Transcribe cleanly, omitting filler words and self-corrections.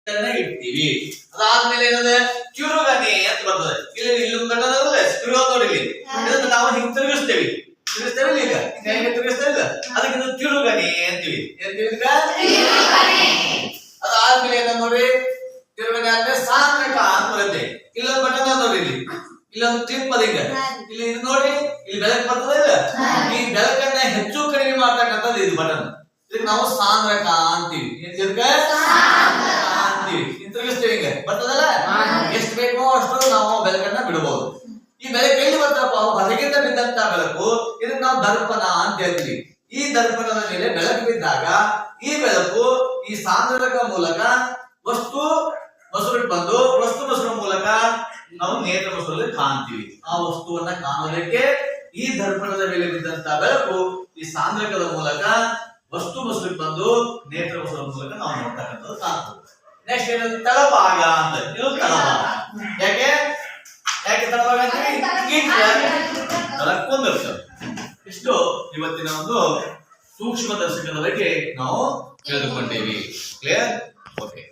ಇಡ್ತೀವಿ. ಅದಾದ್ಮೇಲೆ ಏನದೆ ತಿರುಗನೆ ಅಂತ ಬರ್ತದೆ. ಇಲ್ಲಿ ಇಲ್ಲೂ ಕಟ್ಟೋದಲ್ಲ ತಿರುಗೋದು ನೋಡಿ ಇಲ್ಲಿ. ಇದನ್ನ ನಾವು ಹಿಂಗ್ ತಿರುಗಿಸ್ತೇವೆ. ತಿರುಗಿಸ್ತೇವೆ ಈಗ ಹೇಗೆ ತಿರುಗಿಸ್ತೇವೆ ಅದಕ್ಕೆ ಇದು ತಿರುಗನೆ ಅಂತೀವಿ. ಏನಂತೀವಿ ಈಗ ತಿರುಗನೆ. ಅದಾದ್ಮೇಲೆ ಏನ ನೋಡಿ ತಿರುಗನೆ ಅಂದ್ರೆ ಸಾಂದ್ರಕ ಅಂತ ಬರುತ್ತೆ. ಇಲ್ಲೊಂದು ಬಟನ್ ನೋಡಿ ಇಲ್ಲಿ. ಇಲ್ಲೊಂದು ಕ್ಲಿಪ್ ಅದ ಈಗ. ಇಲ್ಲಿ ಇದು ನೋಡಿ ಇಲ್ಲಿ ಬೆಳಕು ಬರ್ತದೆ ಇಲ್ಲ. ಈ ಬೆಳಕನ್ನ ಹೆಚ್ಚು ಕಡಿಮೆ ಮಾಡ್ತಕ್ಕಂಥದ್ದು ಇದು ಬಟನ್. ಇದಕ್ಕೆ ನಾವು ಸಾಂದ್ರಕ ಅಂತೀವಿ. ಏನ್ ಅಂತೀವಿ. ತಿರುಗಿಸ್ತೇವೆ ಈಗ ಬರ್ತದಲ್ಲ. ಎಷ್ಟು ಬೇಕೋ ಅಷ್ಟು ನಾವು ಬೆಳಕನ್ನ ಬಿಡಬಹುದು. ಈ ಬೆಳಕು ಎಲ್ಲಿ ಬರ್ತಪ್ಪ ಹೊರಗಿಂದ ಬಿದ್ದಂತ ಬೆಳಕು ಇದಕ್ಕೆ ನಾವು ದರ್ಪಣ ಅಂತ ಹೇಳ್ತೀವಿ. ಈ ದರ್ಪಣದ ಮೇಲೆ ಬೆಳಕು ಬಿದ್ದಾಗ ಈ ಬೆಳಕು ಈ ಸಾಂದ್ರಕ ಮೂಲಕ ವಸ್ತು ಮಸುರಿಗೆ ಬಂದು ವಸ್ತು ಮಸುರ ಮೂಲಕ ನಾವು ನೇತ್ರ ಮಸುರಲ್ಲಿ ಕಾಣ್ತೀವಿ. ಆ ವಸ್ತುವನ್ನ ಕಾಣೋದಕ್ಕೆ ಈ ದರ್ಪಣದ ಮೇಲೆ ಬಿದ್ದಂತ ಬೆಳಕು ಈ ಸಾಂದ್ರಕದ ಮೂಲಕ ವಸ್ತು ಮಸುರಿಗೆ ಬಂದು ನೇತ್ರ ಮಸುರ ಮೂಲಕ ನಾವು ನೋಡ್ತಕ್ಕಂಥದ್ದು ಕಾಣ್ತೀವಿ. ನೆಕ್ಸ್ಟ್ ಏನಂದ್ರೆ ತಳಭಾಗ ಅಂತ. ಇದು ತಳಭಾಗ. ಯಾಕೆ ಯಾಕೆ ತಳಭಾಗ ಅಂತೀವಿ? ಇಷ್ಟು ಇವತ್ತಿನ ಒಂದು ಸೂಕ್ಷ್ಮ ದರ್ಶಕದ ಬಗ್ಗೆ ನಾವು ತಿಳಿದುಕೊಂಡೇವಿ. ಕ್ಲಿಯರ್? ಓಕೆ.